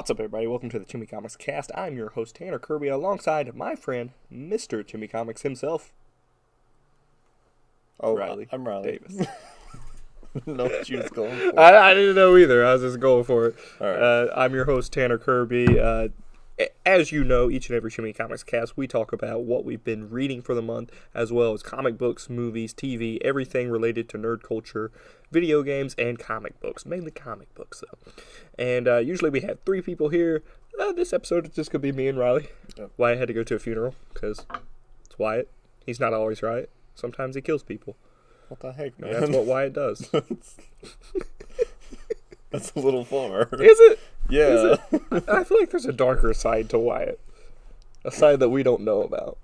What's up, everybody? Welcome to the ChimiComicsCast. I'm your host, Tanner Kirby, alongside my friend, Mr. ChimiComics himself. Riley. I'm Riley. Davis. know what you was going for. I didn't know either. I was just going for it. All right. I'm your host, Tanner Kirby. As you know, each and every ChimiComicsCast, we talk about what we've been reading for the month, as well as comic books, movies, TV, everything related to nerd culture, video games, and comic books. Mainly comic books, though. And usually we have three people here. This episode is just going to be me and Riley. Yep. Wyatt had to go to a funeral, because it's Wyatt. He's not always right. Sometimes he kills people. What the heck, man? That's what Wyatt does. That's a little far. Is it? Yeah. Is it? I feel like there's a darker side to Wyatt. A side that we don't know about.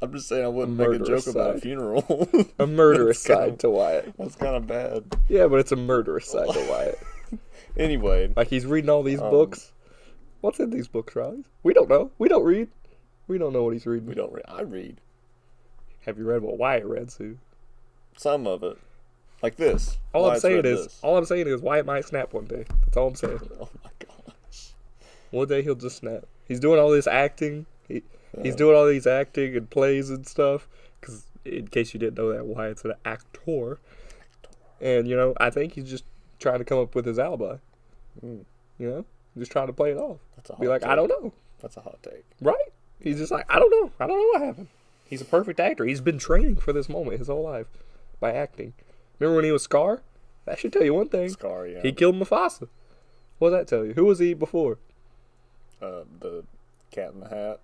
I'm just saying I wouldn't make a joke about a funeral. A murderous side to Wyatt. That's kind of bad. Yeah, but it's a murderous side to Wyatt. Anyway. Like he's reading all these books. What's in these books, Riley? We don't know. We don't read. We don't know what he's reading. We don't read. I read. Have you read what Wyatt read, Sue? Some of it. Like this. All I'm saying is Wyatt might snap one day. That's all I'm saying. Oh my gosh. One day he'll just snap. He's doing all this acting. He's doing all these acting and plays and stuff. Because in case you didn't know that, Wyatt's an actor. And, you know, I think he's just trying to come up with his alibi. You know? Just trying to play it off. That's a hot Be like, take. I don't know. That's a hot take. Right? He's just like, I don't know. I don't know what happened. He's a perfect actor. He's been training for this moment his whole life by acting. Remember when he was Scar? That should tell you one thing. Scar, yeah. He killed Mufasa. What does that tell you? Who was he before? The Cat in the Hat.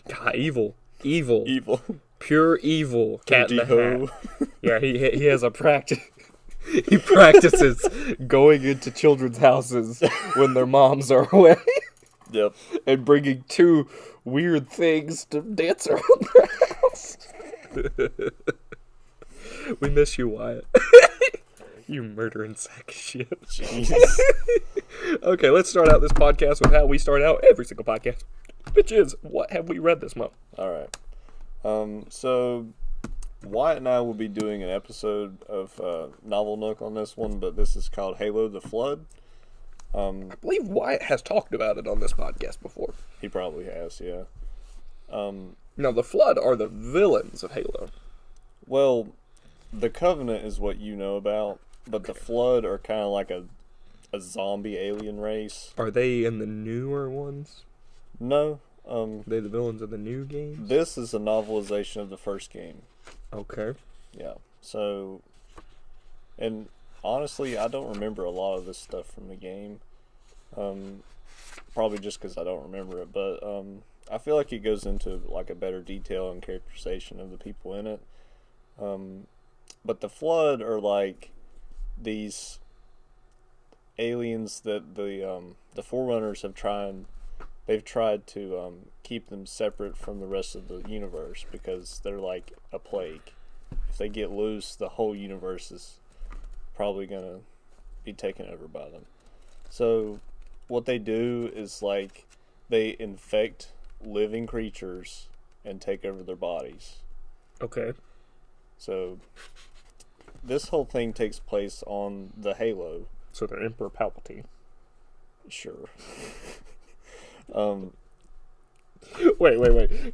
God, evil. Evil. Evil. Pure evil. Cat in the Didio. Hat. Yeah, he has a practice. He practices going into children's houses when their moms are away. Yep. And bringing two weird things to dance around their house. We miss you, Wyatt. You murdering sack of shit. Jeez. Okay, let's start out this podcast with how we start out every single podcast, which is, what have we read this month? All right. So Wyatt and I will be doing an episode of Novel Nook on this one, but this is called Halo the Flood. I believe Wyatt has talked about it on this podcast before. He probably has, yeah. Now, the Flood are the villains of Halo. Well, the Covenant is what you know about, but the Flood are kind of like a zombie alien race. Are they in the newer ones? No. Are they the villains of the new games? This is a novelization of the first game. Okay. Yeah. So, and honestly, I don't remember a lot of this stuff from the game. Probably just because I don't remember it, but I feel like it goes into like a better detail and characterization of the people in it. But the Flood are like these aliens that the Forerunners have tried to keep them separate from the rest of the universe because they're like a plague. If they get loose, the whole universe is probably gonna be taken over by them. So what they do is like they infect living creatures and take over their bodies. Okay. So this whole thing takes place on the Halo. So they're Emperor Palpatine. Sure. Wait.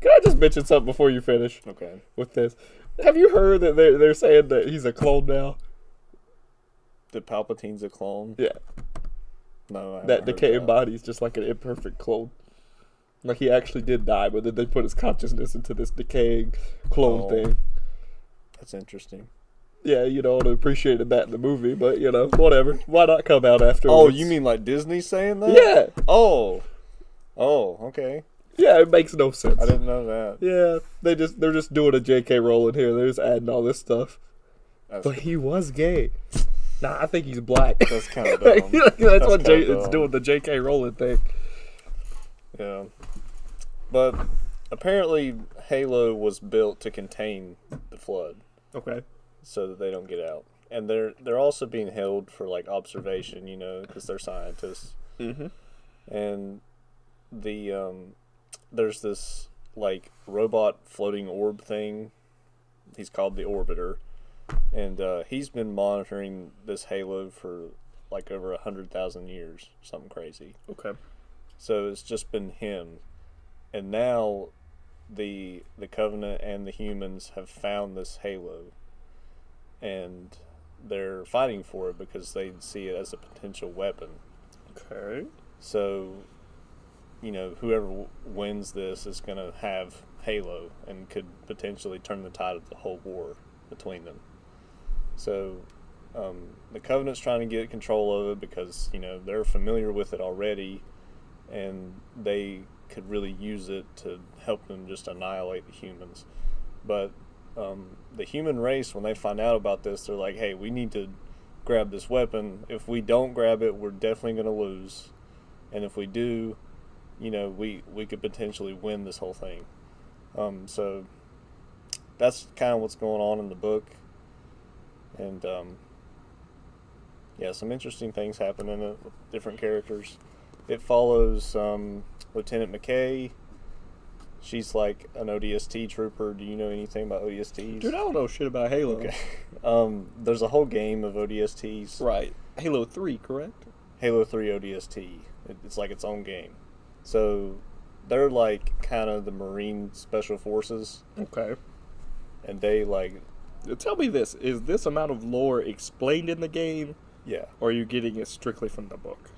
Can I just mention something before you finish? Okay. With this. Have you heard that they're saying that he's a clone now? That Palpatine's a clone? Yeah. No, I That decaying body's just like an imperfect clone. Like he actually did die, but then they put his consciousness into this decaying clone thing. That's interesting. Yeah, you know, I appreciated that in the movie, but, you know, whatever. Why not come out afterwards? Oh, you mean like Disney saying that? Yeah. Oh, okay. Yeah, it makes no sense. I didn't know that. Yeah, they're just doing a J.K. Rowling here. They're just adding all this stuff. But he was gay. Nah, I think he's black. That's kind of dumb. That's what it's doing, the J.K. Rowling thing. Yeah. But apparently Halo was built to contain the Flood. Okay. So that they don't get out. And they're also being held for like observation, you know, because they're scientists. Mm-hmm. And there's this like robot floating orb thing. He's called the Orbiter, and he's been monitoring this Halo for like over 100,000 years, something crazy. Okay. So it's just been him, and now the Covenant and the humans have found this halo, and they're fighting for it because they see it as a potential weapon. Okay. So, whoever wins this is going to have Halo and could potentially turn the tide of the whole war between them. So, the Covenant's trying to get control of it because, they're familiar with it already, and they could really use it to help them just annihilate the humans. But the human race, when they find out about this, they're like, hey, we need to grab this weapon. If we don't grab it, we're definitely going to lose. And if we do, we could potentially win this whole thing. So that's kind of what's going on in the book. And, some interesting things happen in it with different characters. It follows Lieutenant McKay. She's like an ODST trooper. Do you know anything about ODSTs? Dude, I don't know shit about Halo. Okay. There's a whole game of ODSTs. Right. Halo 3, correct? Halo 3 ODST. It's like its own game. So they're like kind of the Marine Special Forces. Okay. And they like... Tell me this. Is this amount of lore explained in the game? Yeah. Or are you getting it strictly from the book?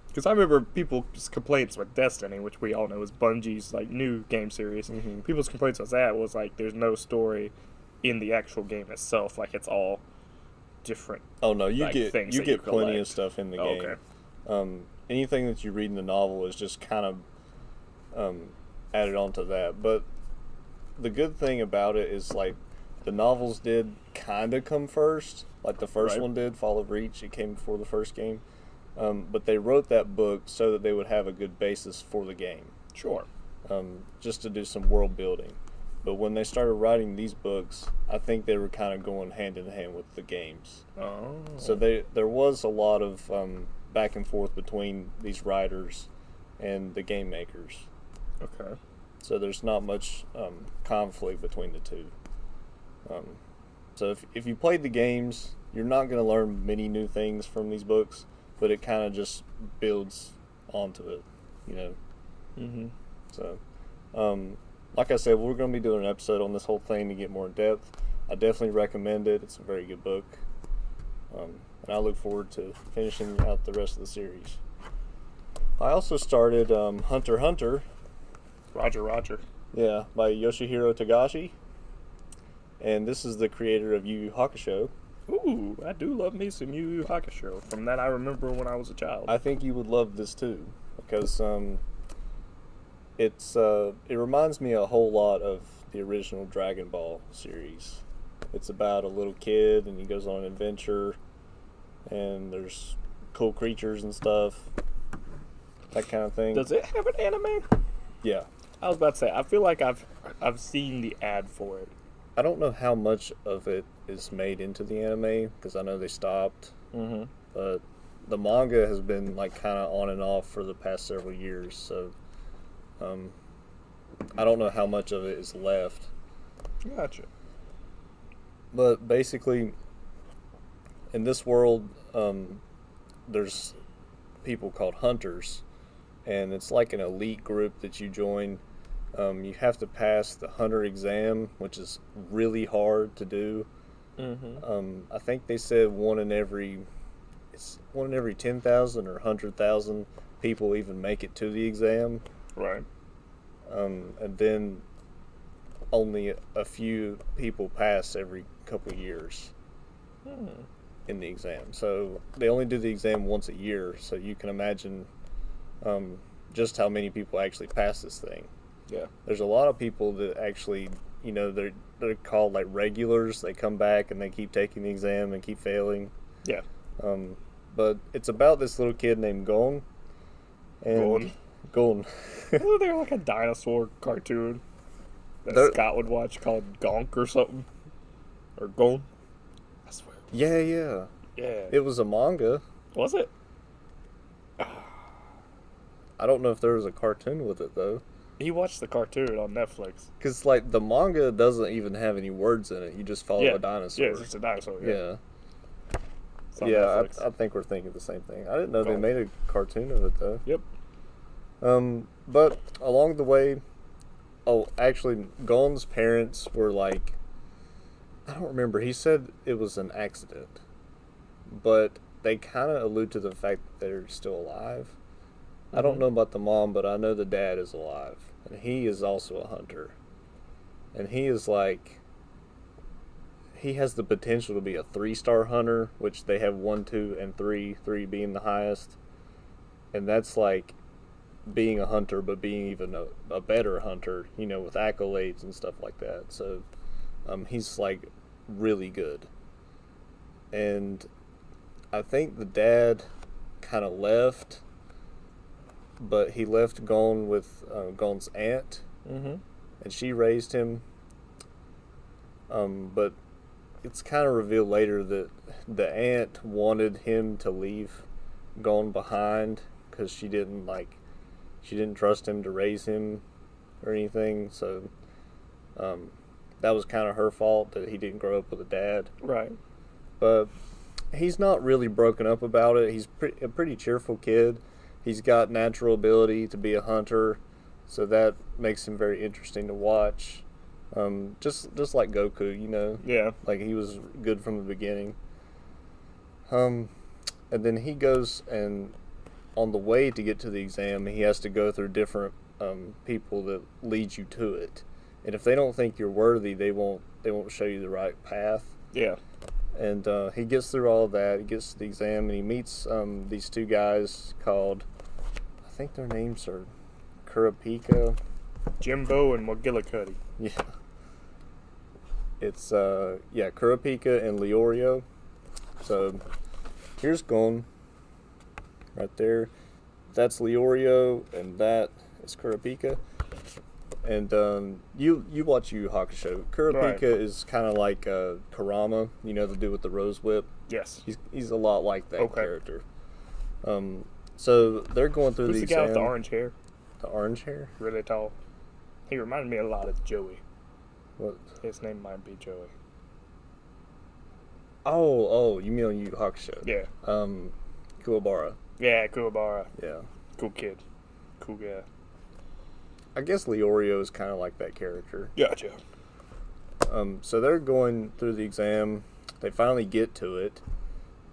Because I remember people's complaints with Destiny, which we all know is Bungie's like new game series. Mm-hmm. People's complaints with that was like there's no story in the actual game itself. Like it's all different. Oh no, you like, get you plenty of stuff in the game. Okay. Anything that you read in the novel is just kind of added onto that. But the good thing about it is like the novels did kind of come first. Like the first one did, Fall of Reach. It came before the first game. But they wrote that book so that they would have a good basis for the game. Sure. Just to do some world building. But when they started writing these books, I think they were kind of going hand in hand with the games. Oh. So there was a lot of back and forth between these writers and the game makers. Okay. So there's not much conflict between the two. So if you played the games, you're not going to learn many new things from these books, but it kind of just builds onto it, Mm-hmm. So, like I said, we're going to be doing an episode on this whole thing to get more in depth. I definitely recommend it. It's a very good book. And I look forward to finishing out the rest of the series. I also started Hunter x Hunter. Roger. Yeah, by Yoshihiro Togashi. And this is the creator of Yu Yu Hakusho. Ooh, I do love me some Yu Yu Hakusho. From that I remember when I was a child. I think you would love this too, because it reminds me a whole lot of the original Dragon Ball series. It's about a little kid and he goes on an adventure, and there's cool creatures and stuff, that kind of thing. Does it have an anime? Yeah. I was about to say, I feel like I've seen the ad for it. I don't know how much of it is made into the anime, because I know they stopped. Mm-hmm. But the manga has been like kind of on and off for the past several years, so I don't know how much of it is left. Gotcha. But basically, in this world, there's people called hunters, and it's like an elite group that you join. You have to pass the hunter exam, which is really hard to do. Mm-hmm. I think they said one in every 10,000 or 100,000 people even make it to the exam. Right. And then only a few people pass every couple of years in the exam. So they only do the exam once a year. So you can imagine just how many people actually pass this thing. Yeah. There's a lot of people that actually, they're called like regulars. They come back and they keep taking the exam and keep failing. Yeah. But it's about this little kid named Gon. Gon. Isn't there like a dinosaur cartoon that Scott would watch called Gonk or something? Or Gon? I swear. Yeah. Yeah. It was a manga. Was it? I don't know if there was a cartoon with it, though. He watched the cartoon on Netflix. Because, like, the manga doesn't even have any words in it. You just follow a dinosaur. Yeah, it's just a dinosaur. Yeah. It's on Yeah, Netflix. I think we're thinking the same thing. I didn't know they Gone. made a cartoon of it, though. Yep. But along the way, actually, Gon's parents were like, I don't remember. He said it was an accident, but they kind of allude to the fact that they're still alive. I don't know about the mom, but I know the dad is alive, and he is also a hunter. And he is like, he has the potential to be a 3-star hunter, which they have 1, 2, and 3, 3 being the highest. And that's like being a hunter, but being even a better hunter, you know, with accolades and stuff like that. So he's like really good. And I think the dad kind of left, but he left Gon with Gon's aunt, and she raised him. But it's kind of revealed later that the aunt wanted him to leave Gon behind because she didn't trust him to raise him or anything. So that was kind of her fault that he didn't grow up with a dad. Right. But he's not really broken up about it. He's a pretty cheerful kid. He's got natural ability to be a hunter, so that makes him very interesting to watch. Just like Goku, you know. Yeah. Like he was good from the beginning. And then he goes, and on the way to get to the exam, he has to go through different people that lead you to it. And if they don't think you're worthy, they won't show you the right path. Yeah. And he gets through all of that. He gets to the exam, and he meets these 2 guys called, I think their names are Kurapika. Jimbo and McGillicuddy. Yeah. It's, Kurapika and Leorio. So, here's Gon. Right there. That's Leorio, and that is Kurapika. And you watch Yu Yu Hakusho. Kurapika Right. is kind of like Kurama, you know, the dude with the rose whip. Yes. He's a lot like that Okay. character. So they're going through Who's the the exam. guy with the orange hair? The orange hair? Really tall. He reminded me a lot of Joey. What? His name might be Joey. Oh, you mean on Yu Yu Hakusho? Yeah. Kuwabara. Yeah, Kuwabara. Yeah. Cool kid. Cool guy. I guess Leorio is kind of like that character. Gotcha. So they're going through the exam. They finally get to it.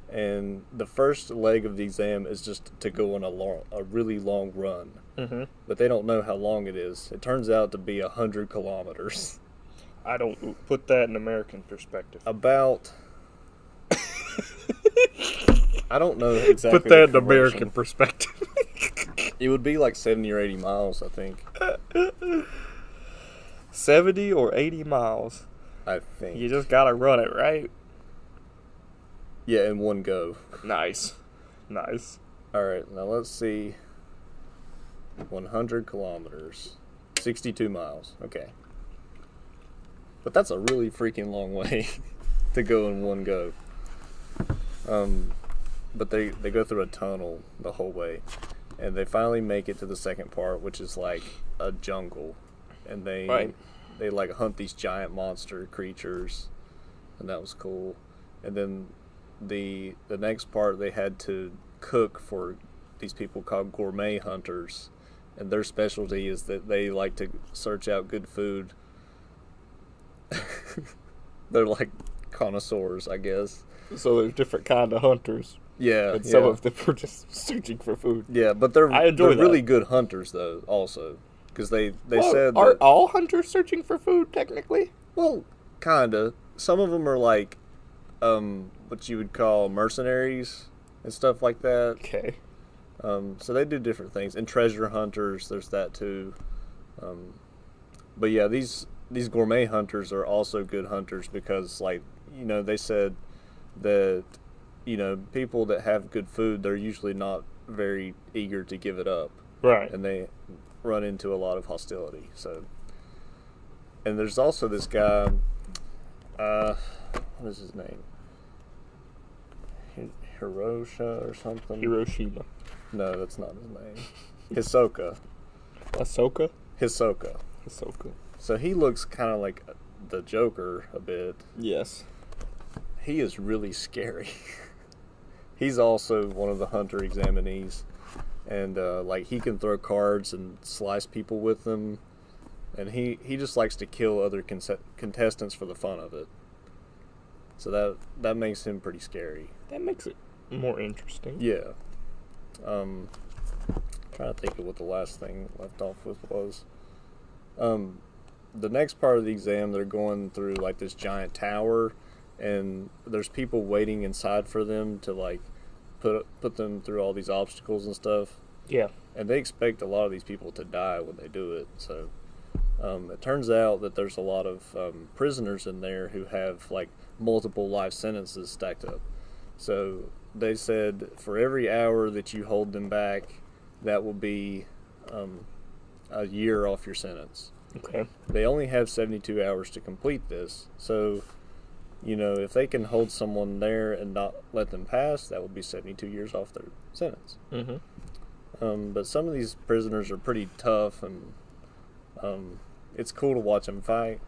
And the first leg of the exam is just to go on a really long run. Mm-hmm. But they don't know how long it is. It turns out to be 100 kilometers. I don't put that in American perspective. About... I don't know exactly. Put that in the American conversion. perspective. It would be like 70 or 80 miles, I think. 70 or 80 miles. I think. You just gotta run it, right? Yeah, in one go. Nice. Nice. Alright, now let's see. 100 kilometers. 62 miles. Okay. But that's a really freaking long way to go in one go. But they go through a tunnel the whole way. And they finally make it to the second part, which is like a jungle. And they like hunt these giant monster creatures. And that was cool. And then the next part, they had to cook for these people called gourmet hunters. And their specialty is that they like to search out good food. They're like connoisseurs, I guess. So there's different kind of hunters. Yeah, And some of them are just searching for food. Yeah, but they're I enjoy that. really good hunters though. Also, because they said Are that, all hunters searching for food technically? well, kinda. Some of them are like, what you would call mercenaries and stuff like that. Okay. So they do different things. And treasure hunters, there's that too. But yeah, these gourmet hunters are also good hunters because, like, you know, they said that, you know, people that have good food, they're usually not very eager to give it up. Right. And they run into a lot of hostility. So, and there's also this guy, what is his name? Hirosha or something? Hiroshima. No, that's not his name. Hisoka. Ahsoka? Hisoka. Ahsoka. So he looks kind of like the Joker a bit. Yes. He is really scary. he's also one of the hunter examinees, and like he can throw cards and slice people with them, and he just likes to kill other contestants for the fun of it. So that makes him pretty scary. That makes it more interesting. Yeah. Trying to think of what the last thing left off with was. The next part of the exam, they're going through like this giant tower, and there's people waiting inside for them to like put them through all these obstacles and stuff. Yeah. And they expect a lot of these people to die when they do it. So it turns out that there's a lot of prisoners in there who have like multiple life sentences stacked up. So they said for every hour that you hold them back, that will be a year off your sentence. Okay. They only have 72 hours to complete this. So, you know, if they can hold someone there and not let them pass, that would be 72 years off their sentence. Mm-hmm. But some of these prisoners are pretty tough, and it's cool to watch them fight.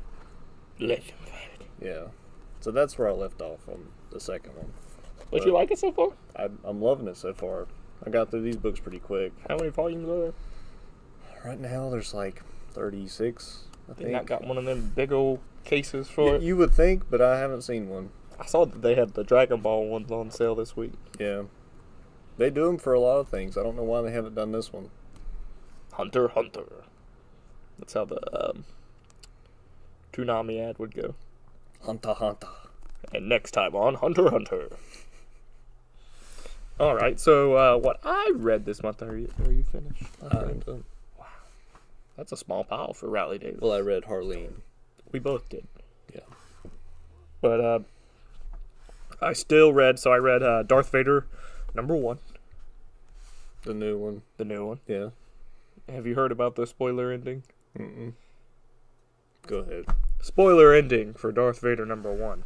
Let them fight. Yeah. So that's where I left off on the second one. But you like it so far? I'm loving it so far. I got through these books pretty quick. How many volumes are there? Right now, there's like 36, I think. I got one of them big old cases for it. You would think, but I haven't seen one. I saw that they had the Dragon Ball ones on sale this week. Yeah. They do them for a lot of things. I don't know why they haven't done this one. Hunter, Hunter. That's how the Toonami ad would go. Hunter, Hunter. And next time on Hunter, Hunter. All right, so what I read this month, are you finished? I'm done. Wow. That's a small pile for Rally Days. Well, I read Harleen. We both did. Yeah. But I still read, so I read Darth Vader #1. The new one. The new one. Yeah. Have you heard about the spoiler ending? Mm-mm. Go ahead. Spoiler ending for Darth Vader #1.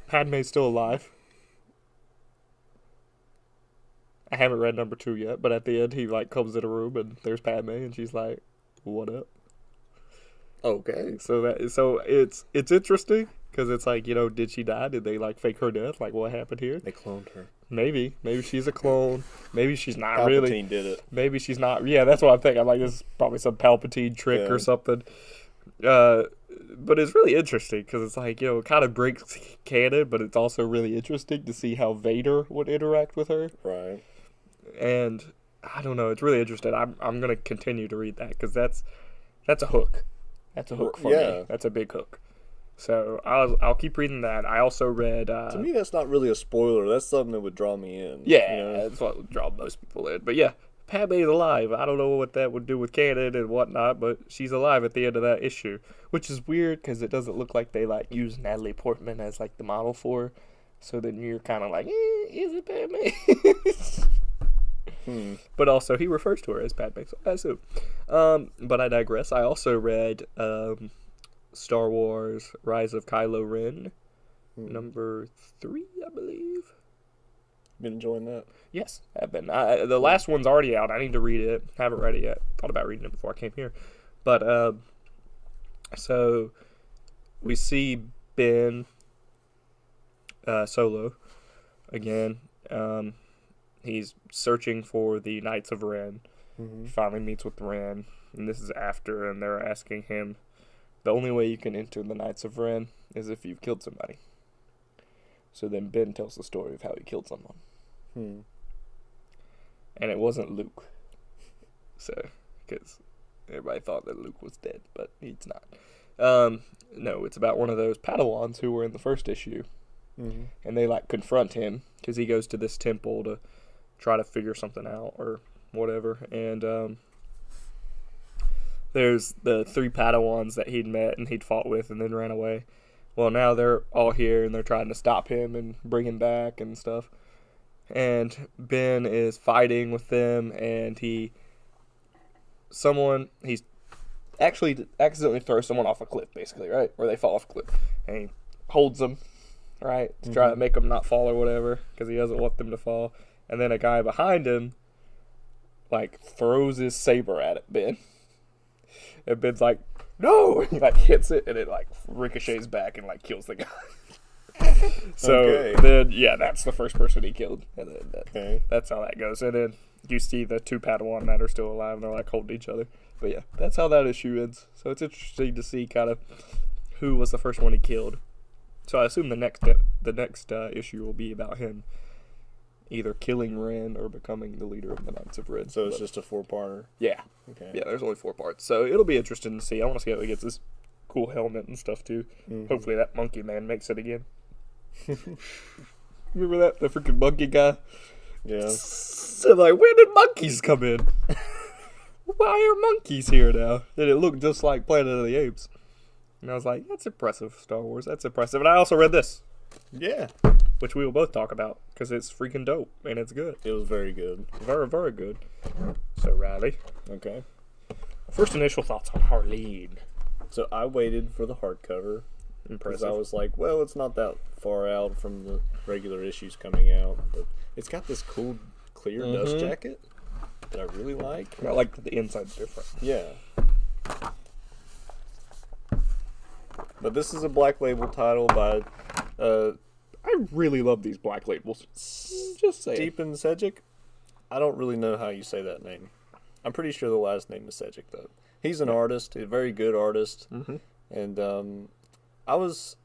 Padme's still alive. I haven't read #2 yet, but at the end he like comes in a room and there's Padme and she's like, "What up?" Okay. So it's interesting because it's like, you know, did she die? Did they like fake her death? Like what happened here? They cloned her. Maybe she's a clone. Maybe she's not Palpatine really. did it. Maybe she's not. Yeah, that's what I'm thinking. I'm like, this is probably some Palpatine trick or something. But it's really interesting because it's like, you know, it kind of breaks canon, but it's also really interesting to see how Vader would interact with her. Right. And I don't know, it's really interesting. I'm gonna continue to read that because that's a hook. That's a hook for me. That's a big hook. So I'll keep reading that. I also read. To me, that's not really a spoiler. That's something that would draw me in. Yeah, you know? that's what would draw most people in. But yeah, Padme's alive. I don't know what that would do with canon and whatnot, but she's alive at the end of that issue, which is weird because it doesn't look like they like use Natalie Portman as like the model for her. So then you're kind of like, is it Padme? But also he refers to her as Padme, so I assume. But I digress. I also read Star Wars Rise of Kylo Ren, #3, I believe. Been enjoying that? Yes, I've been. The last one's already out. I need to read it. Haven't read it yet. Thought about reading it before I came here. But, so we see Ben Solo again. He's searching for the Knights of Ren. He finally meets with Ren, and this is after, and they're asking him, the only way you can enter the Knights of Ren is if you've killed somebody. So then Ben tells the story of how he killed someone. And it wasn't Luke. So, because everybody thought that Luke was dead, but he's not. No, it's about one of those Padawans who were in the first issue. And they, like, confront him, because he goes to this temple to try to figure something out, or whatever. And, there's the 3 Padawans that he'd met and he'd fought with and then ran away. Well, now they're all here and they're trying to stop him and bring him back and stuff. And Ben is fighting with them, and he's actually accidentally throws someone off a cliff, basically, right? Where they fall off a cliff. And he holds them, right? To try to make them not fall or whatever, because he doesn't want them to fall. And then a guy behind him, like, throws his saber at Ben. And Ben's like, no! And he, like, hits it, and it, like, ricochets back and, like, kills the guy. So then, yeah, that's the first person he killed. And then that's how that goes. And then you see the two Padawan that are still alive, and they're like holding each other. But yeah, that's how that issue ends. So it's interesting to see kind of who was the first one he killed. So I assume the next issue will be about him either killing Ren or becoming the leader of the Knights of Ren. So it's just a 4-parter? Yeah. Okay. Yeah, there's only 4 parts. So it'll be interesting to see. I want to see how he gets this cool helmet and stuff, too. Mm-hmm. Hopefully that monkey man makes it again. Remember that? The freaking monkey guy? Yeah. So, like, where did monkeys come in? Why are monkeys here now? And it looked just like Planet of the Apes. And I was like, that's impressive, Star Wars. That's impressive. And I also read this. Yeah. Which we will both talk about, because it's freaking dope, and it's good. It was very good. Very, very good. So, Riley. Okay. First initial thoughts on Harleen. So, I waited for the hardcover. Because I was like, well, it's not that far out from the regular issues coming out. But it's got this cool, clear dust jacket that I really like. I like that the inside's different. Yeah. But this is a Black Label title by... I really love these Black Labels. Just saying. Deepin Sejic? I don't really know how you say that name. I'm pretty sure the last name is Sejic, though. He's an artist, a very good artist. Mm-hmm. And I was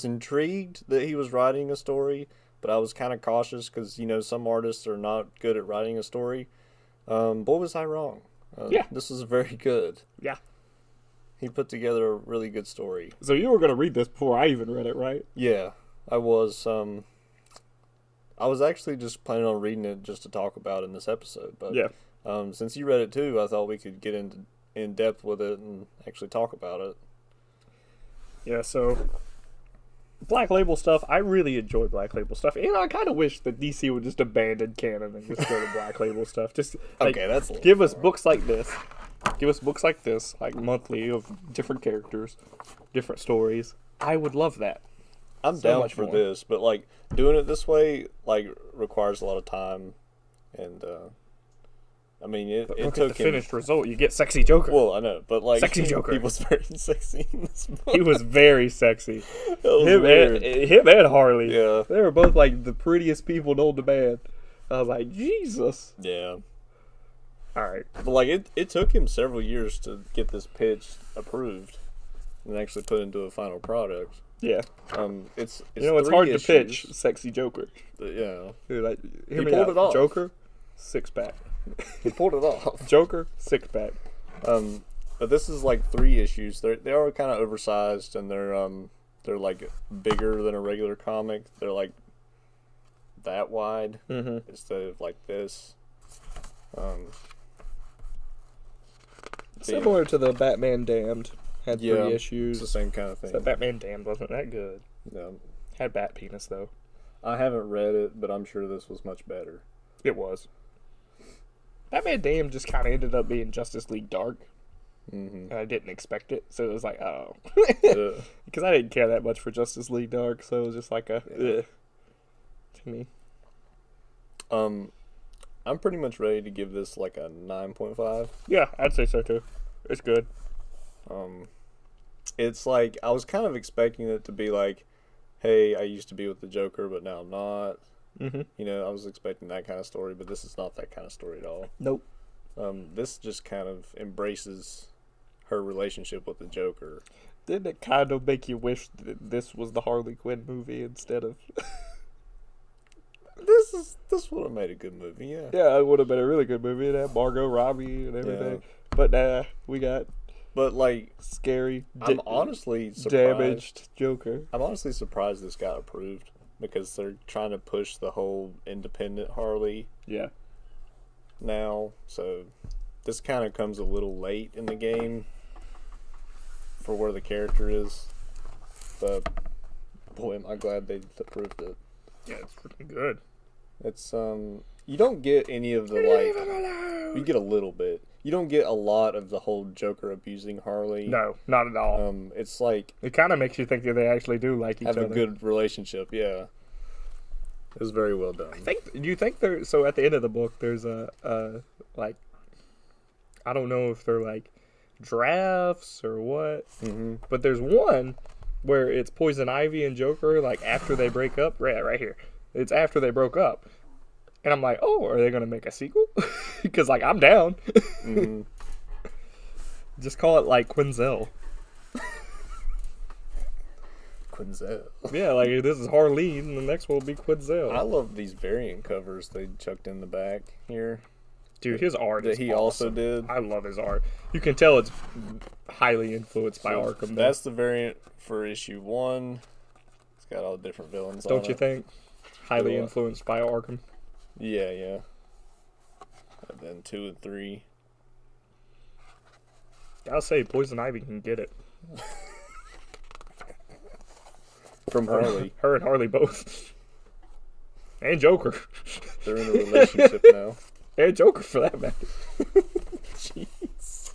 intrigued that he was writing a story, but I was kind of cautious because, some artists are not good at writing a story. Boy, was I wrong. Yeah. This is very good. Yeah. He put together a really good story. So you were going to read this before I even read it, right? Yeah. I was actually just planning on reading it just to talk about in this episode. But yeah. Since you read it too, I thought we could get in depth with it and actually talk about it. Yeah, so Black Label stuff, I really enjoy Black Label stuff. I kind of wish that DC would just abandon canon and just go to Black Label stuff. Just that's give us books like this. Give us books like this, like monthly of different characters, different stories. I would love that. I'm down for this, but doing it this way requires a lot of time, and it took the finished result. You get sexy Joker. Well, I know, but sexy Joker. He was very sexy in this book. He was very sexy. Him and Harley. Yeah, they were both the prettiest people known to man. I was like, Jesus. Yeah. All right, but it took him several years to get this pitch approved and actually put into a final product. Yeah. It's it's hard to pitch sexy Joker. Yeah. Dude, he pulled it off. Joker, 6-pack. He pulled it off. Joker, 6-pack. But this is 3 issues. They are kind of oversized, and they're bigger than a regular comic. They're that wide instead of this. Similar to the Batman Damned. Had 3 issues. It's the same kind of thing. So Batman Damned wasn't that good. No. Had bat penis, though. I haven't read it, but I'm sure this was much better. It was. Batman Damned just kind of ended up being Justice League Dark. Mm-hmm. And I didn't expect it, so it was oh. Because I didn't care that much for Justice League Dark, so it was just to me. I'm pretty much ready to give this a 9.5. Yeah, I'd say so too. It's good. It's I was kind of expecting it to be hey, I used to be with the Joker, but now I'm not. Mm-hmm. I was expecting that kind of story, but this is not that kind of story at all. Nope. This just kind of embraces her relationship with the Joker. Didn't it kind of make you wish that this was the Harley Quinn movie instead of... This would have made a good movie, yeah. Yeah, it would have been a really good movie. It had Margot Robbie and everything. Yeah. But we got... But scary, I'm honestly surprised. Damaged Joker. I'm honestly surprised this got approved because they're trying to push the whole independent Harley. Yeah. Now, so this kind of comes a little late in the game for where the character is. But boy, am I glad they approved it. Yeah, it's pretty good. It's you don't get any of the you get a little bit. You don't get a lot of the whole Joker abusing Harley. No, not at all. It's it kind of makes you think that they actually do like each other. Have a good relationship, yeah. It was very well done. Do you think there? So at the end of the book, there's I don't know if they're drafts or what, but there's one where it's Poison Ivy and Joker, like, after they break up. Right here. It's after they broke up. And I'm like, oh, are they going to make a sequel? Because, like, I'm down. Mm-hmm. Just call it, like, Quinzel. Quinzel. Yeah, like, this is Harleen, and the next one will be Quinzel. I love these variant covers they chucked in the back here. Dude, his art that is he awesome. also did. I love his art. You can tell it's highly influenced by Arkham. That's the variant for issue 1. It's got all the different villains on it. Don't you think? Highly influenced by Arkham. Yeah, yeah. And then 2 and 3. I'll say Poison Ivy can get it. From Harley. Her and Harley both. And Joker. They're in a relationship now. And Joker, for that matter. Jeez.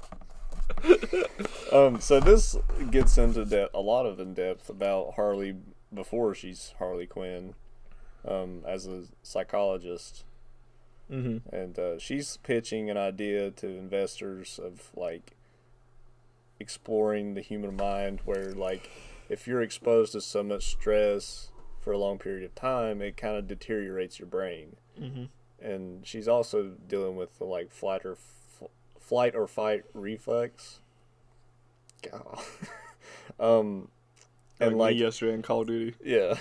So this gets into a lot of in-depth about Harley before she's Harley Quinn, as a psychologist. Mm-hmm. And she's pitching an idea to investors of, like, exploring the human mind where, like, if you're exposed to so much stress for a long period of time, it kind of deteriorates your brain. Mm-hmm. And she's also dealing with the, like, flight or fight reflex. God. And like yesterday in Call of Duty. Yeah.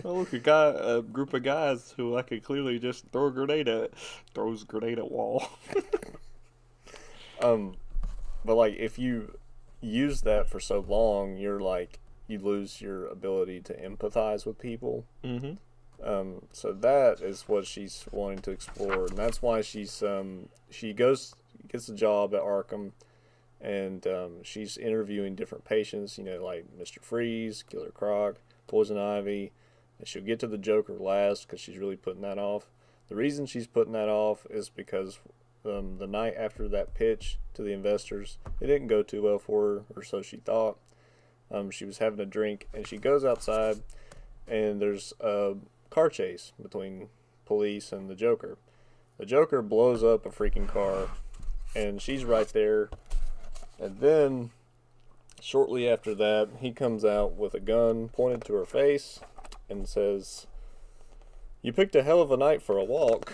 Oh, look, a group of guys who I could clearly just throw a grenade at. Throws a grenade at wall. But like if you use that for so long, you're like you lose your ability to empathize with people. Mm-hmm. So that is what she's wanting to explore, and that's why she gets a job at Arkham, and she's interviewing different patients, you know, like Mr. Freeze, Killer Croc, Poison Ivy, and she'll get to the Joker last because she's really putting that off. The reason she's putting that off is because the night after that pitch to the investors, it didn't go too well for her, or so she thought. She was having a drink, and she goes outside, and there's a car chase between police and the Joker. The Joker blows up a freaking car, and she's right there. And then, shortly after that, he comes out with a gun pointed to her face and says, "You picked a hell of a night for a walk."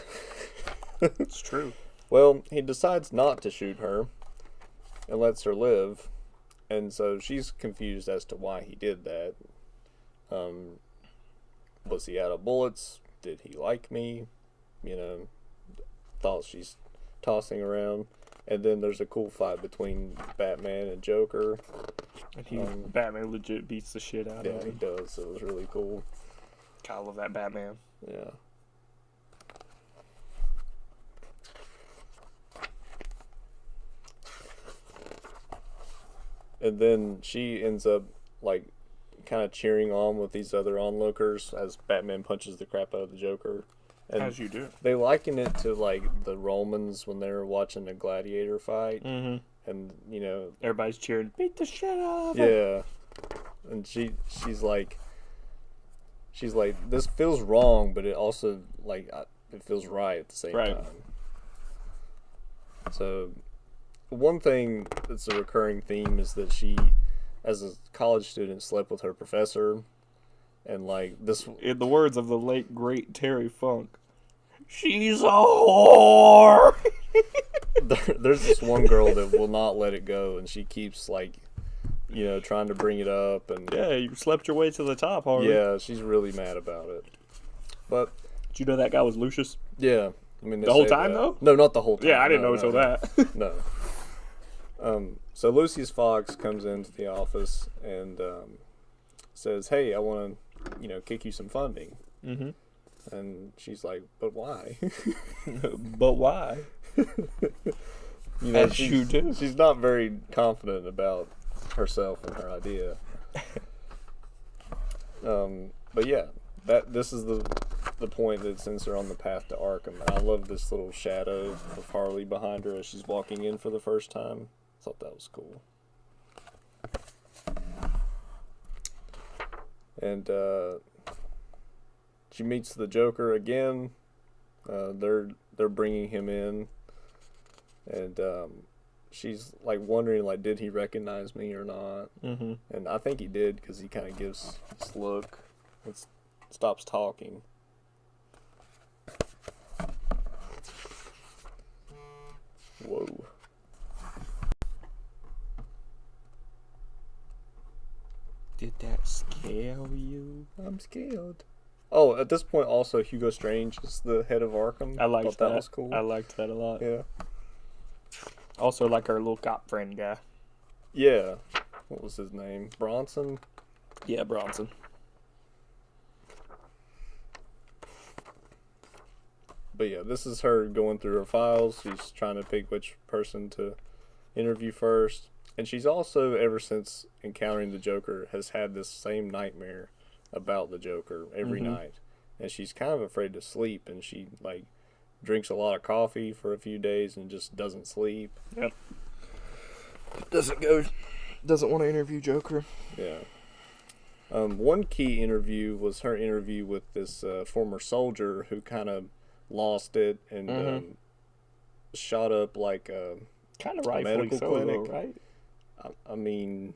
It's true. Well, he decides not to shoot her and lets her live. And so she's confused as to why he did that. Was he out of bullets? Did he like me? You know, thoughts she's tossing around. And then there's a cool fight between Batman and Joker. And Batman legit beats the shit out of Yeah, he him. does. It was really cool. God, I love that Batman. Yeah. And then she ends up, like, kind of cheering on with these other onlookers as Batman punches the crap out of the Joker. And As you do. they liken it to, like, the Romans when they were watching a gladiator fight. Mm-hmm. And, you know... Everybody's cheering, beat the shit out of him. Yeah. And she's like, this feels wrong, but it also, like, it feels right at the same time. So... One thing that's a recurring theme is that she, as a college student, slept with her professor, and like this. In the words of the late great Terry Funk, she's a whore. There's this one girl that will not let it go, and she keeps like, you know, trying to bring it up, and Yeah, you slept your way to the top, Harley. yeah, she's really mad about it. But Did you know that guy was Lucius? yeah, I mean, they The whole say time, that. though? No, not the whole time. Yeah, I didn't No, know until no, that. No. So Lucius Fox comes into the office and says, "Hey, I want to, you know, kick you some funding." Mm-hmm. And she's like, "But why?" But why? You know, As you do. She's not very confident about herself and her idea. But yeah, this is the point that sends her on the path to Arkham. And I love this little shadow of Harley behind her as she's walking in for the first time. I thought that was cool. And she meets the Joker again. They're bringing him in, and she's like wondering like, did he recognize me or not? Mm-hmm. And I think he did because he kind of gives this look and stops talking. Whoa. Did that scare you? I'm scared. Oh, at this point, also Hugo Strange is the head of Arkham. I liked Thought that. was cool. I liked that a lot. Yeah. Also, like our little cop friend guy. Yeah. What was his name? Bronson? Yeah, Bronson. But yeah, this is her going through her files. She's trying to pick which person to interview first. And she's also, ever since encountering the Joker, has had this same nightmare about the Joker every night. And she's kind of afraid to sleep. And she, like, drinks a lot of coffee for a few days and just doesn't sleep. Yep. Doesn't want to interview Joker. Yeah. One key interview was her interview with this former soldier who kind of lost it and shot up like a kind of a rightfully medical so, clinic. though, right? I mean,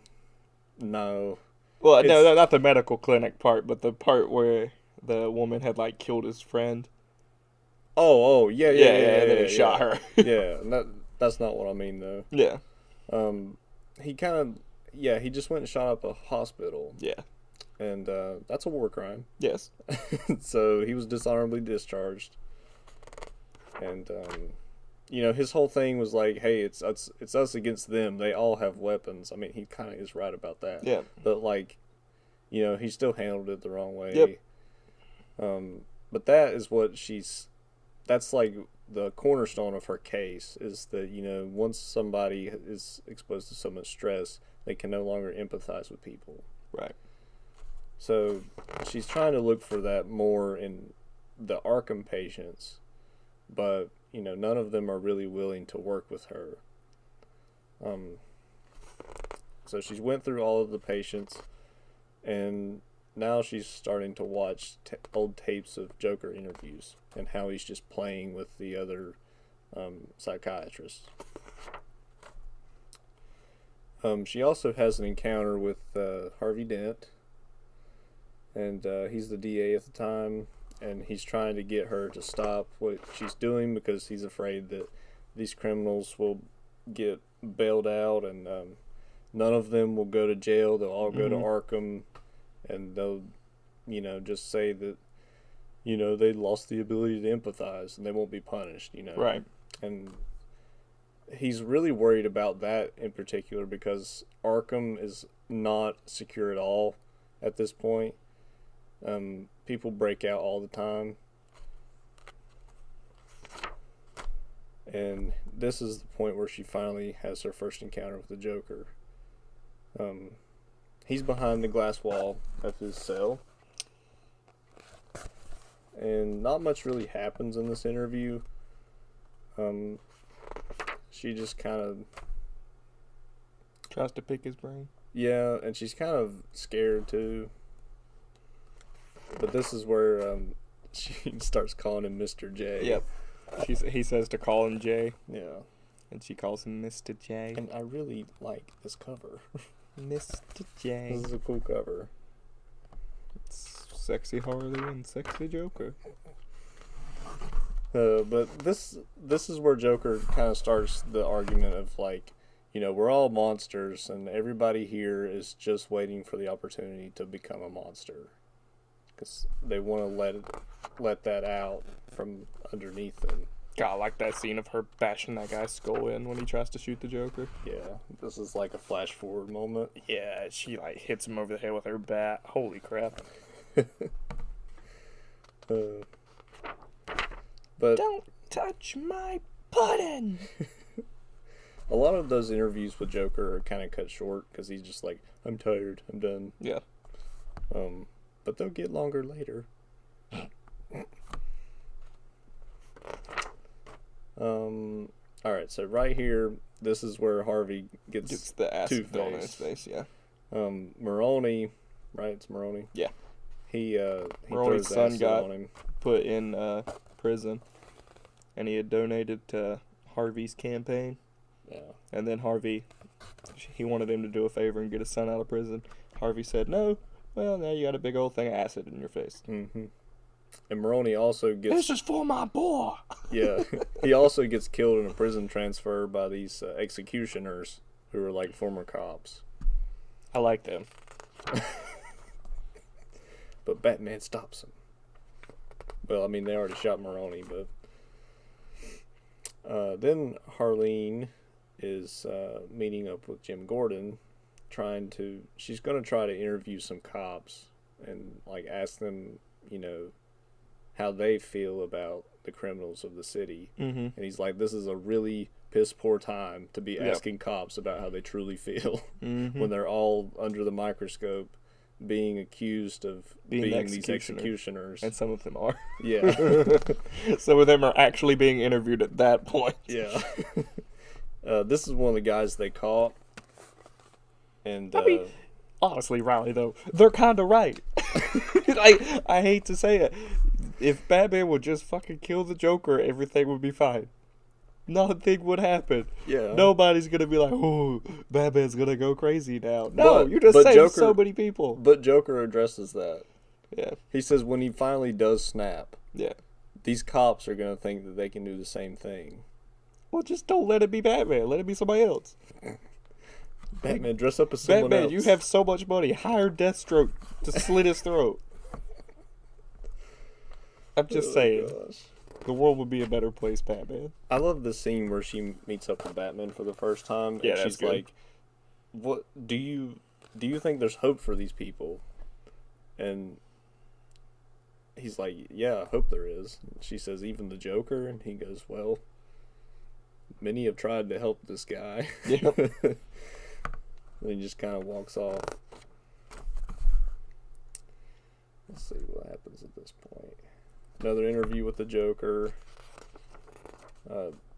no. Well, no, not the medical clinic part, but the part where the woman had like killed his friend. Oh, yeah. And then he shot her. Yeah, that's not what I mean though. Yeah. He kind of, he just went and shot up a hospital. Yeah. And that's a war crime. Yes. So he was dishonorably discharged. And his whole thing was like, hey, it's us against them. They all have weapons. I mean, he kind of is right about that. Yeah. But like, he still handled it the wrong way. Yep. But that is what that's like the cornerstone of her case is that, once somebody is exposed to so much stress, they can no longer empathize with people. Right. So she's trying to look for that more in the Arkham patients, but none of them are really willing to work with her. So she's went through all of the patients, and now she's starting to watch old tapes of Joker interviews and how he's just playing with the other psychiatrists. She also has an encounter with Harvey Dent, and he's the DA at the time, and he's trying to get her to stop what she's doing because he's afraid that these criminals will get bailed out, and none of them will go to jail. They'll all go to Arkham, and they'll, just say that, they lost the ability to empathize, and they won't be punished, Right. And he's really worried about that in particular because Arkham is not secure at all at this point. People break out all the time. And this is the point where she finally has her first encounter with the Joker. He's behind the glass wall of his cell. And not much really happens in this interview. She just kind of tries to pick his brain. Yeah, and she's kind of scared too. But this is where she starts calling him Mr. J. Yep. He says to call him J. Yeah. And she calls him Mr. J. And I really like this cover. Mr. J. This is a cool cover. It's sexy Harley and sexy Joker. But this is where Joker kind of starts the argument of like, we're all monsters and everybody here is just waiting for the opportunity to become a monster. Because they want to let that out from underneath them. God, I like that scene of her bashing that guy's skull in when he tries to shoot the Joker. Yeah, this is like a flash forward moment. Yeah, she like hits him over the head with her bat. Holy crap. But don't touch my button. A lot of those interviews with Joker are kind of cut short because he's just like, I'm tired, I'm done. Yeah. But they'll get longer later. Alright, so right here, this is where Harvey gets the acid Two-Face. on his face, yeah. Maroney, right? It's Maroney. Yeah. He Maroney's throws son acid got on him. put in prison, and he had donated to Harvey's campaign. Yeah. And then Harvey, he wanted him to do a favor and get his son out of prison. Harvey said, no. Well, now you got a big old thing of acid in your face. Mm-hmm. And Maroney also gets... This is for my boy! Yeah. He also gets killed in a prison transfer by these executioners who are like former cops. I like them. But Batman stops him. Well, I mean, they already shot Maroney, but... then Harleen is meeting up with Jim Gordon, she's going to try to interview some cops and, like, ask them, you know, how they feel about the criminals of the city. Mm-hmm. And he's like, this is a really piss poor time to be asking cops about how they truly feel when they're all under the microscope being accused of being these executioners. And some of them are. Yeah. Some of them are actually being interviewed at that point. Yeah. This is one of the guys they caught. And I mean, honestly, Riley, though, they're kind of right. I hate to say it. If Batman would just fucking kill the Joker, everything would be fine. Nothing would happen. Yeah. Nobody's going to be like, oh, Batman's going to go crazy now. No, you just saved Joker, so many people. But Joker addresses that. Yeah. He says when he finally does snap, Yeah. these cops are going to think that they can do the same thing. Well, just don't let it be Batman. Let it be somebody else. Batman, dress up as someone Batman, else. you have so much money. Hire Deathstroke to slit his throat. I'm just saying. Gosh. The world would be a better place, Batman. I love the scene where she meets up with Batman for the first time. Yeah, and that's she's good. like, "What do you think there's hope for these people?" And he's like, "Yeah, I hope there is." And she says, "Even the Joker?" And he goes, "Well, many have tried to help this guy." Yep. And he just kind of walks off. Let's see what happens at this point. Another interview with the Joker.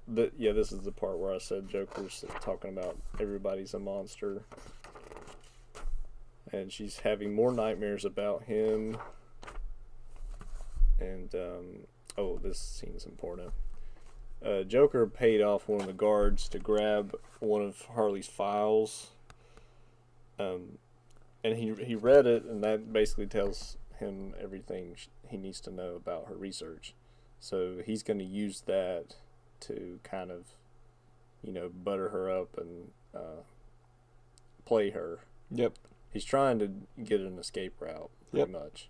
This is the part where I said Joker's talking about everybody's a monster. And she's having more nightmares about him. And, this scene's important. Joker paid off one of the guards to grab one of Harley's files. And he read it, and that basically tells him everything he needs to know about her research. So he's going to use that to kind of, butter her up and play her. Yep. He's trying to get an escape route, pretty much.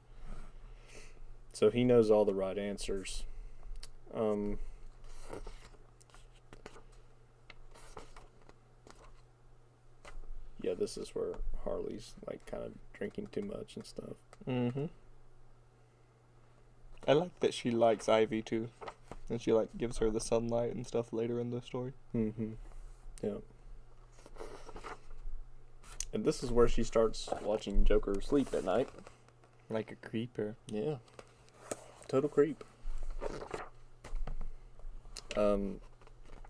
So he knows all the right answers. This is where Harley's like kind of drinking too much and stuff. Mm-hmm. I like that she likes Ivy too, and she like gives her the sunlight and stuff later in the story. Mm-hmm. Yeah. And this is where she starts watching Joker sleep at night. Like a creeper. Yeah. Total creep.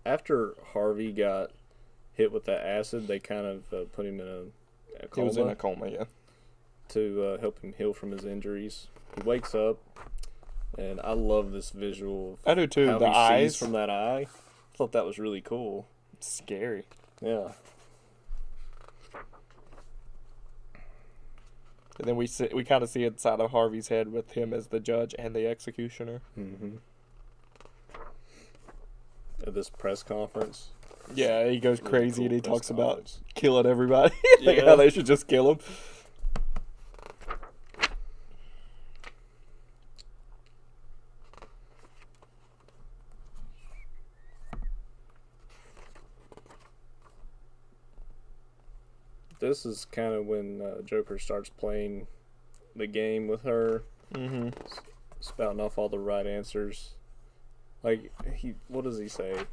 After Harvey got hit with that acid, they kind of put him in a coma. He was in a coma, yeah. To help him heal from his injuries. He wakes up, and I love this visual. I do too. How The he eyes sees from that eye. I thought that was really cool. It's scary. Yeah. And then we kind of see inside of Harvey's head with him as the judge and the executioner. Mm-hmm. At this press conference. Yeah, he goes Really crazy cool and he press talks about conference. killing everybody. Like Yeah. how they should just kill him. This is kind of when Joker starts playing the game with her, Mm-hmm. spouting off all the right answers. Like, what does he say?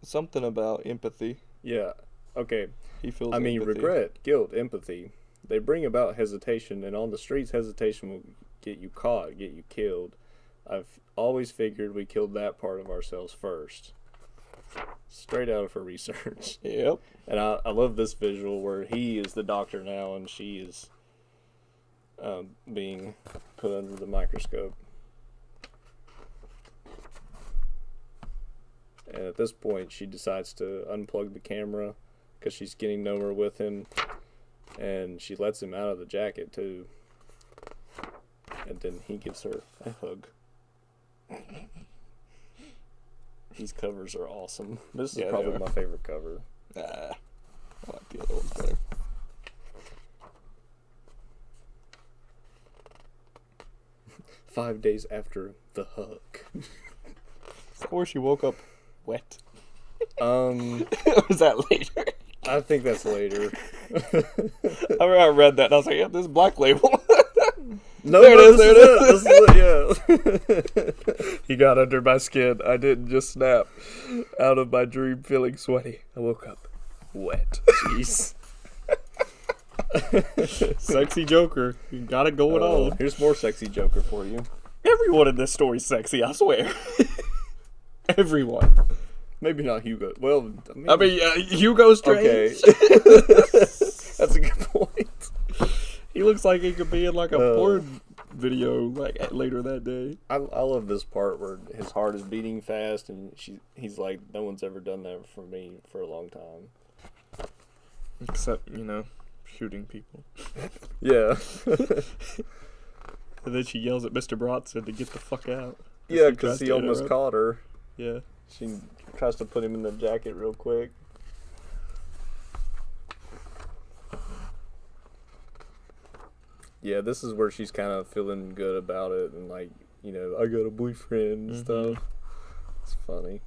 Something about empathy. Yeah, okay. He feels I mean, empathy. regret, guilt, empathy. They bring about hesitation, and on the streets, hesitation will get you caught, get you killed. I've always figured we killed that part of ourselves first. Straight out of her research. Yep. And I love this visual where he is the doctor now and she is being put under the microscope. And at this point, she decides to unplug the camera because she's getting nowhere with him. And she lets him out of the jacket, too. And then he gives her a hug. These covers are awesome. This is probably my favorite cover. I like the other one better. "5 days after the hug." Or she woke up wet. Or is that later? I think that's later. I read that and I was like, "Yep, this is Black Label." No, there it is. This is it, yeah. He got under my skin. I didn't just snap out of my dream feeling sweaty. I woke up wet. Jeez. Sexy Joker. You got it going on. Here's more sexy Joker for you. Everyone in this story's sexy, I swear. Everyone. Maybe not Hugo. Well, I mean Hugo Strange. Okay. That's a good point. He looks like he could be in like a porn video like later that day. I love this part where his heart is beating fast and he's like, "No one's ever done that for me for a long time." Except, shooting people. Yeah. And then she yells at Mr. Bronson to get the fuck out. Yeah, because he almost caught her. Yeah. She tries to put him in the jacket real quick. Yeah, this is where she's kind of feeling good about it and like, I got a boyfriend and stuff. It's funny.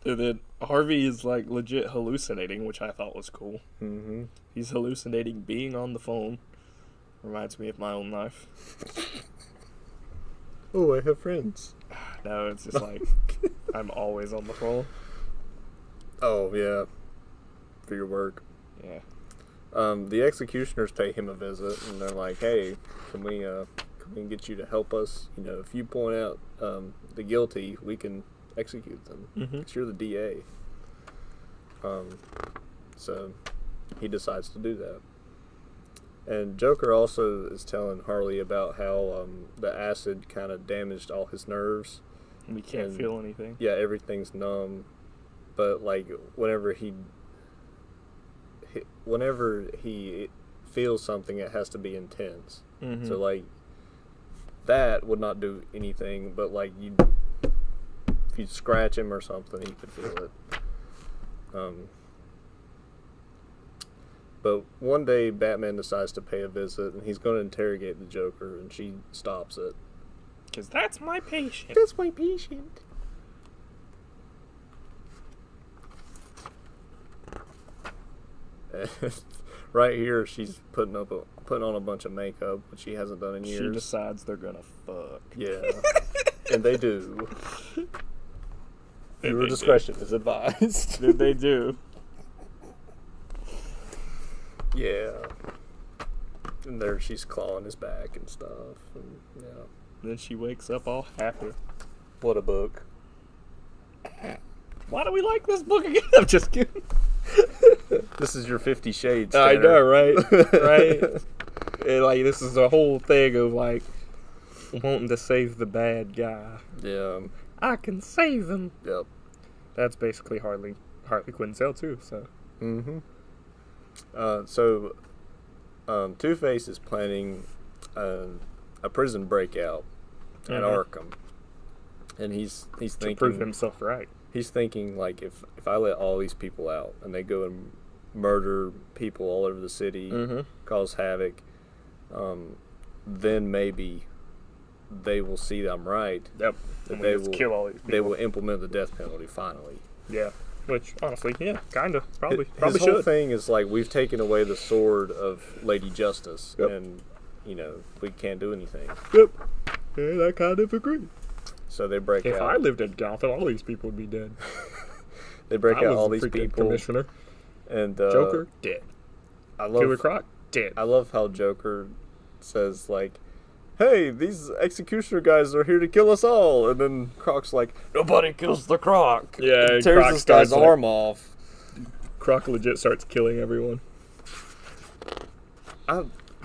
And then Harvey is like legit hallucinating, which I thought was cool. Mm-hmm. He's hallucinating being on the phone. Reminds me of my own life. Oh, I have friends. No, it's just like I'm always on the phone. Oh, yeah. For your work. Yeah. The executioners pay him a visit, and they're like, "Hey, can we get you to help us? If you point out the guilty, we can execute them. Because you're the DA." So he decides to do that. And Joker also is telling Harley about how the acid kind of damaged all his nerves. We can't feel anything. Yeah, everything's numb. But like whenever he feels something, it has to be intense. So like that would not do anything, but like if you scratch him or something, he could feel it. But one day Batman decides to pay a visit and he's going to interrogate the Joker, and she stops it. Because that's my patient. That's my patient. Right here, she's putting on a bunch of makeup, which she hasn't done in years. She decides they're gonna fuck. Yeah, and they do. Your discretion is advised. They do. Yeah. And there, she's clawing his back and stuff. And, yeah. Then she wakes up all happy. What a book. Why do we like this book again? I'm just kidding. This is your 50 Shades. I know, right? Right? And, like, this is a whole thing of, like, wanting to save the bad guy. Yeah. I can save him. Yep. That's basically Harley Quinn's tale, too, so. Mm-hmm. Two-Face is planning a prison breakout at Arkham. And he's thinking... To prove himself right. He's thinking, like, if I let all these people out and they go and murder people all over the city, cause havoc, then maybe they will see that I'm right. Yep. That they will kill all these people. They will implement the death penalty finally. Yeah. Which, honestly, yeah, kind of. Probably His should. whole thing is, like, we've taken away the sword of Lady Justice, and, we can't do anything. Yep. And I kind of agree. So they break out. If I lived in Gotham, all these people would be dead. They break I out was all the these freaking people. Commissioner. And Joker, dead. Killer Croc, dead. I love how Joker says, like, "Hey, these executioner guys are here to kill us all," and then Croc's like, "Nobody kills the Croc." Yeah, and tears Croc this guy's starts, arm off. Croc legit starts killing everyone.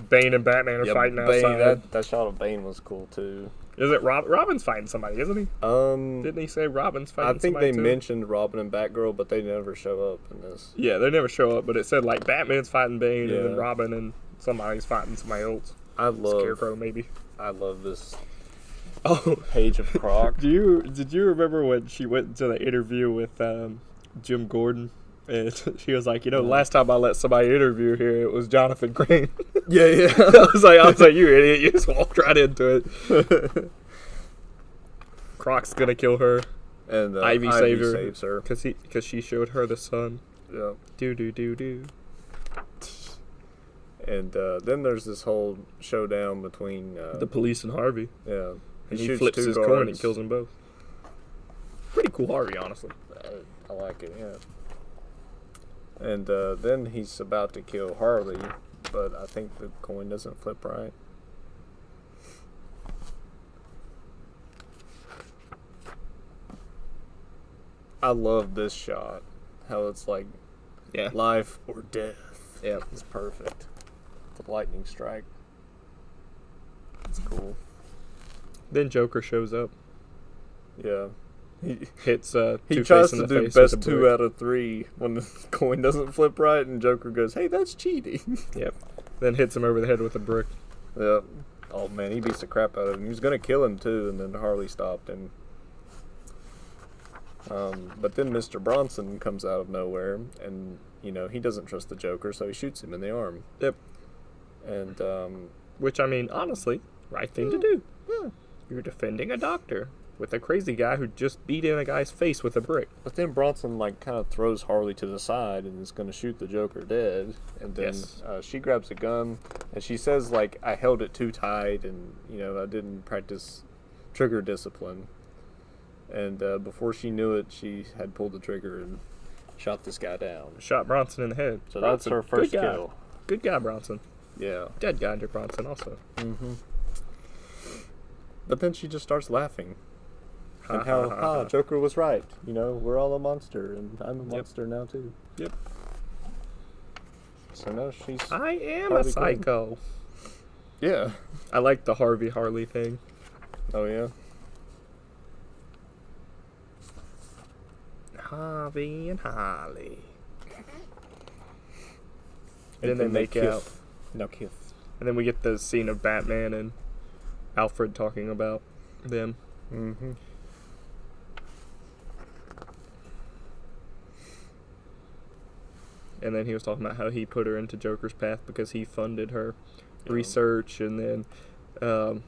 Bane and Batman are fighting outside. That shot of Bane was cool too. Is it Robin's fighting somebody, isn't he? Didn't he say Robin's fighting I think somebody they too? mentioned Robin and Batgirl, but they never show up in this. Yeah, they never show up, but it said like Batman's fighting Bane, and then Yeah. Robin and somebody's fighting somebody else. I love Scarecrow, maybe. I love this Oh, page of Croc. did you remember when she went to the interview with Jim Gordon? And she was like, last time I let somebody interview here, it was Jonathan Crane. Yeah. I was like, you idiot! You just walked right into it. Croc's gonna kill her. And Ivy saves her. Because she showed her the sun. Yeah. Do. And then there's this whole showdown between The police and Harvey. yeah. And he shoots flips two his guards. coin and kills them both. Pretty cool Harvey, honestly. I like it, yeah. And then he's about to kill Harley, but I think the coin doesn't flip right. I love this shot. How it's like Yeah. life or death. Yeah. It's perfect. The lightning strike. It's cool. Then Joker shows up. Yeah. He Hits he Two-Face tries in to the do face with best a 2 brick. out of 3 when the coin doesn't flip right, and Joker goes, "Hey, that's cheating." Yep. Then hits him over the head with a brick. Yep. Oh man, he beats the crap out of him. He was gonna kill him too, and then Harley stopped him. But then Mr. Bronson comes out of nowhere, and he doesn't trust the Joker, so he shoots him in the arm. Yep. And Which, I mean, honestly, right thing to do. Yeah. You're defending a doctor with a crazy guy who just beat in a guy's face with a brick. but then Bronson kind of throws Harley to the side and is gonna shoot the Joker dead. And then Yes. she grabs a gun and she says I held it too tight, and I didn't practice trigger discipline. And before she knew it, she had pulled the trigger and shot this guy down. Shot Bronson in the head. So Bronson, that's her first good guy. kill. Good guy, Bronson. Yeah. Dead guy under Bronson, also. Mm-hmm. But then she just starts laughing. Ha, And how, ha, ha, ha. Joker was right. We're all a monster, and I'm a monster now, too. Yep. So now she's... I am Harley a psycho. Yeah. I like the Harley thing. Oh, yeah? Harvey and Harley. And then they make kiss. out. No kiss. And then we get the scene of Batman and Alfred talking about them. Mm-hmm. And then he was talking about how he put her into Joker's path because he funded her research. And then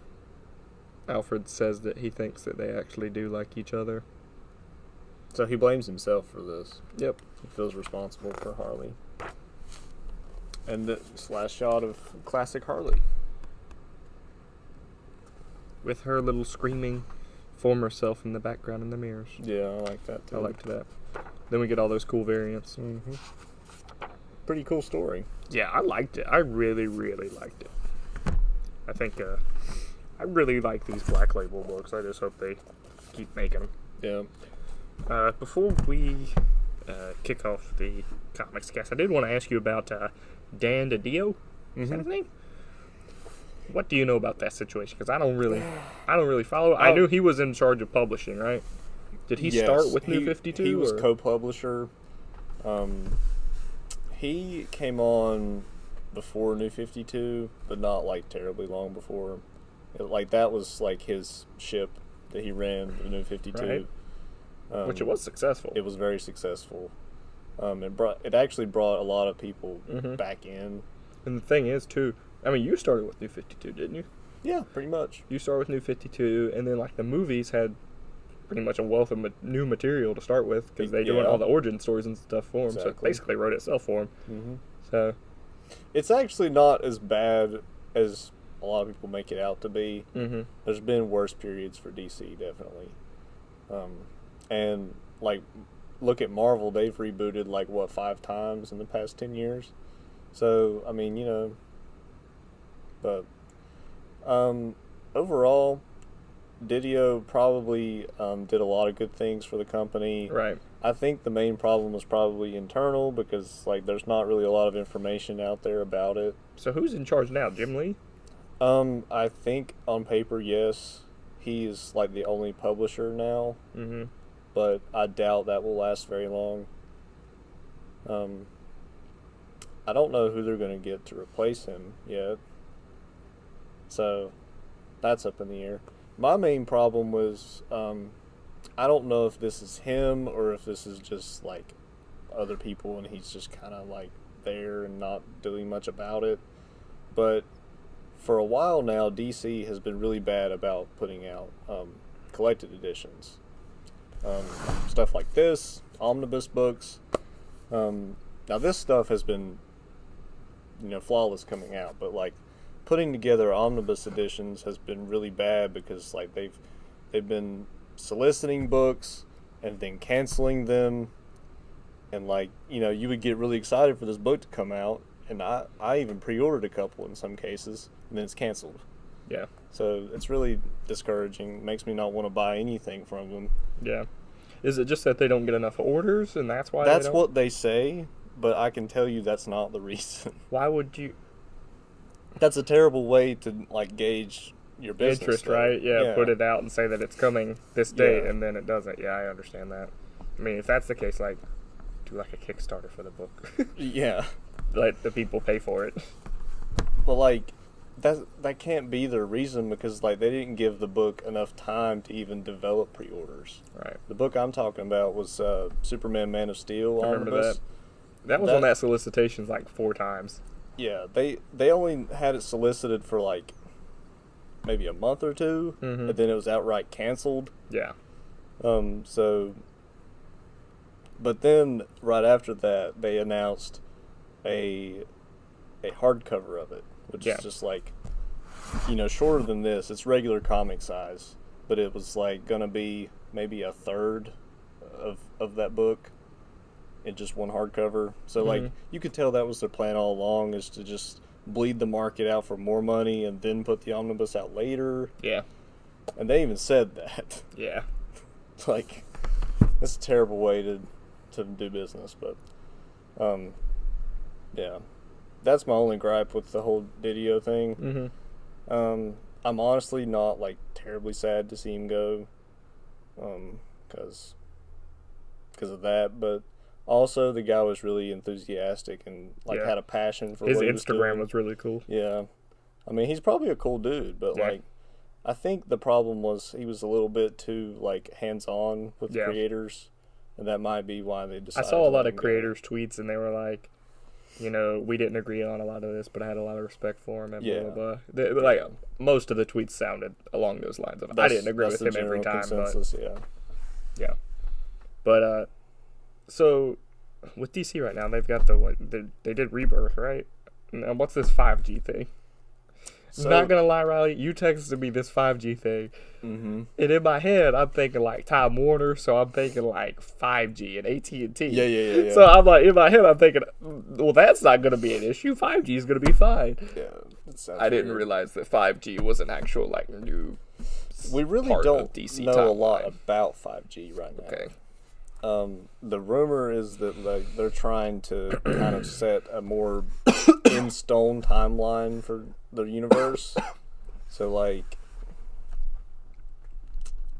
Alfred says that he thinks that they actually do like each other. So he blames himself for this. Yep. He feels responsible for Harley. And this last shot of classic Harley. With her little screaming former self in the background in the mirrors. Yeah, I like that, too. I liked that. Then we get all those cool variants. Mm-hmm. Pretty cool story. Yeah, I liked it. I really, really liked it. I think I really like these Black Label books. I just hope they keep making them. Yeah. Before we kick off the comics cast, I did want to ask you about Dan Didio. Is that his name? What do you know about that situation? Because I don't really follow. I knew he was in charge of publishing, right? Did he start with New 52? He was co-publisher. He came on before New 52, but not terribly long before. That was his ship that he ran, the New 52. Right. Which it was successful. It was very successful. It actually brought a lot of people back in. And the thing is, too, I mean, you started with New 52, didn't you? Yeah, pretty much. You started with New 52, and then the movies had pretty much a wealth of new material to start with because they doing all the origin stories and stuff for him. So it basically wrote itself for him. Mm-hmm. So it's actually not as bad as a lot of people make it out to be. Mm-hmm. There's been worse periods for DC, definitely. And look at Marvel. They've rebooted 5 times in the past 10 years. So I mean, but overall, Didio probably did a lot of good things for the company. right. I think the main problem was probably internal because there's not really a lot of information out there about it. So who's in charge now? Jim Lee? I think on paper, yes, he is like the only publisher now, Mm-hmm. but I doubt that will last very long. I don't know who they're going to get to replace him yet, so that's up in the air. My main problem was I don't know if this is him or if this is just like other people and he's just kind of like there and not doing much about it. But for a while now, DC has been really bad about putting out collected editions. Stuff like this, omnibus books. Now this stuff has been, flawless coming out, but like putting together omnibus editions has been really bad because like they've been soliciting books and then canceling them, and like you would get really excited for this book to come out, and I even pre-ordered a couple in some cases, and then it's canceled. Yeah. So it's really discouraging. Makes me not want to buy anything from them. Yeah. Is it just that they don't get enough orders, and that's why? That's what they say, but I can tell you that's not the reason. Why would you? That's a terrible way to like gauge your business. Interest, though. right? Yeah, put it out and say that it's coming this date, Yeah. and then it doesn't. Yeah, I understand that. I mean, if that's the case, like, do like a Kickstarter for the book. Yeah. Let the people pay for it. But like that can't be the reason, because like they didn't give the book enough time to even develop pre-orders. Right. The book I'm talking about was Superman Man of Steel I remember omnibus. That was on that solicitations like 4 times. Yeah, they only had it solicited for like maybe a month or two, Mm-hmm. and then it was outright canceled. Yeah. But then right after that, they announced a hardcover of it, which is just like, shorter than this. It's regular comic size, but it was like gonna be maybe a third of that book in just one hardcover. So like you could tell that was their plan all along, is to just bleed the market out for more money and then put the omnibus out later. Yeah. And they even said that. Yeah. Like, that's a terrible way to do business, but yeah, that's my only gripe with the whole Didio thing. Mm-hmm. I'm honestly not like terribly sad to see him go, because of that, but also the guy was really enthusiastic and like had a passion for his what he was Instagram doing. was really cool. Yeah, I mean he's probably a cool dude, but like I think the problem was he was a little bit too like hands-on with creators, and that might be why they decided. I saw a lot of creators' tweets, and they were like, we didn't agree on a lot of this, but I had a lot of respect for him, and blah, blah, blah. Like, most of the tweets sounded along those lines of, I didn't agree with him every time, consensus, but... Yeah. But, so, with DC right now, they've got they did Rebirth, right? Now, what's this 5G thing? So, not gonna lie, Riley, you texted me this 5G thing, and in my head, I'm thinking like Time Warner, so I'm thinking like 5G and AT&T. Yeah. So I'm like, in my head, I'm thinking, well, that's not gonna be an issue. 5G is gonna be fine. Yeah, I didn't realize that 5G was an actual like new. We really part don't of DC know timeline. a lot about 5G right now. Okay. The rumor is that like they're trying to kind of set a more in stone timeline for the universe. So like,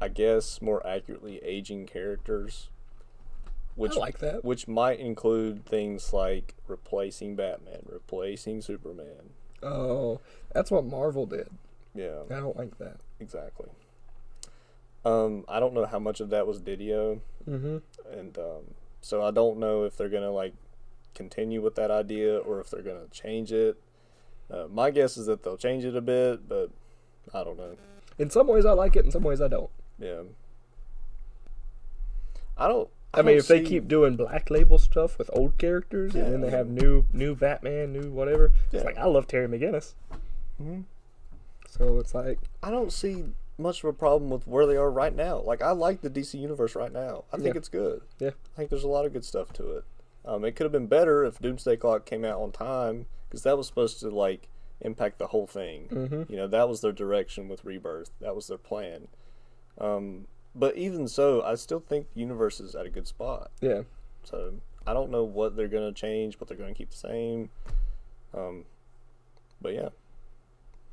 I guess more accurately aging characters, which I like that. Which might include things like replacing Batman, replacing Superman. Oh, that's what Marvel did. Yeah, I don't like that. exactly. I don't know how much of that was Didio, and so I don't know if they're gonna like continue with that idea or if they're gonna change it. My guess is that they'll change it a bit, but I don't know. In some ways, I like it. In some ways, I don't. Yeah, I mean, if they keep doing Black Label stuff with old characters, and then they have new Batman, new whatever, it's like, I love Terry McGinnis. So it's like, I don't see much of a problem with where they are right now. Like, I like the DC universe right now. I think it's good. Yeah. I think there's a lot of good stuff to it. It could have been better if Doomsday Clock came out on time, because that was supposed to like impact the whole thing. That was their direction with Rebirth. That was their plan. But even so, I still think the universe is at a good spot. Yeah. So I don't know what they're gonna change, what they're gonna keep the same. But yeah.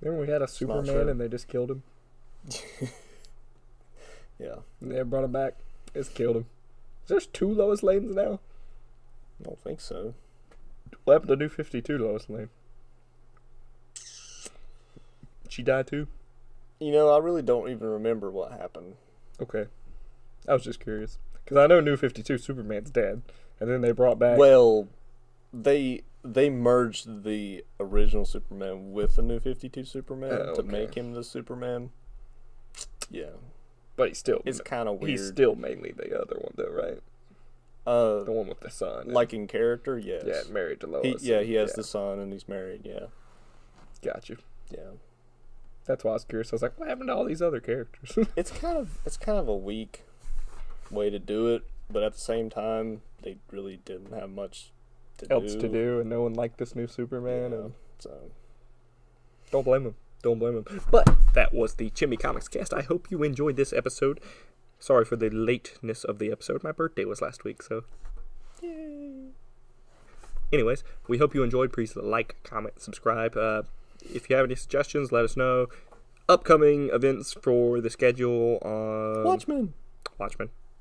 Then we had a Superman and they just killed him. Yeah. They brought him back. It's killed him. There's 2 Lois Lanes now? I don't think so. What happened to New 52 Lois Lane? She died too? You know, I really don't even remember what happened. Okay. I was just curious. Because I know New 52 Superman's dead. And then they brought back... Well, they merged the original Superman with the New 52 Superman to make him the Superman. Yeah. But he's still... It's kind of weird. He's still mainly the other one though, right? The one with the son. Like in character, yes. Yeah, married to Lois. He has the son and he's married, yeah. Got you. Yeah. That's why I was curious. I was like, what happened to all these other characters? It's kind of a weak way to do it, but at the same time, they really didn't have much to do, and no one liked this new Superman. Yeah, and so don't blame him. Don't blame him. But that was the ChimiComicsCast. I hope you enjoyed this episode. Sorry for the lateness of the episode. My birthday was last week, so. Yay. Anyways, we hope you enjoyed. Please like, comment, subscribe. If you have any suggestions, let us know. Upcoming events for the schedule on...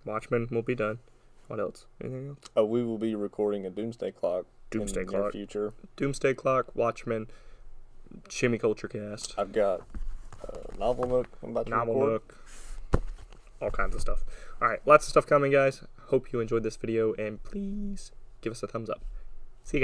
Watchmen will be done. What else? Anything else? Oh, we will be recording a Doomsday Clock in the near future. Doomsday Clock, Watchmen, ChimiComicsCast. I've got Novel Nook. I'm about to Novel record. Nook. All kinds of stuff. Alright, lots of stuff coming, guys. Hope you enjoyed this video, and please give us a thumbs up. See you guys.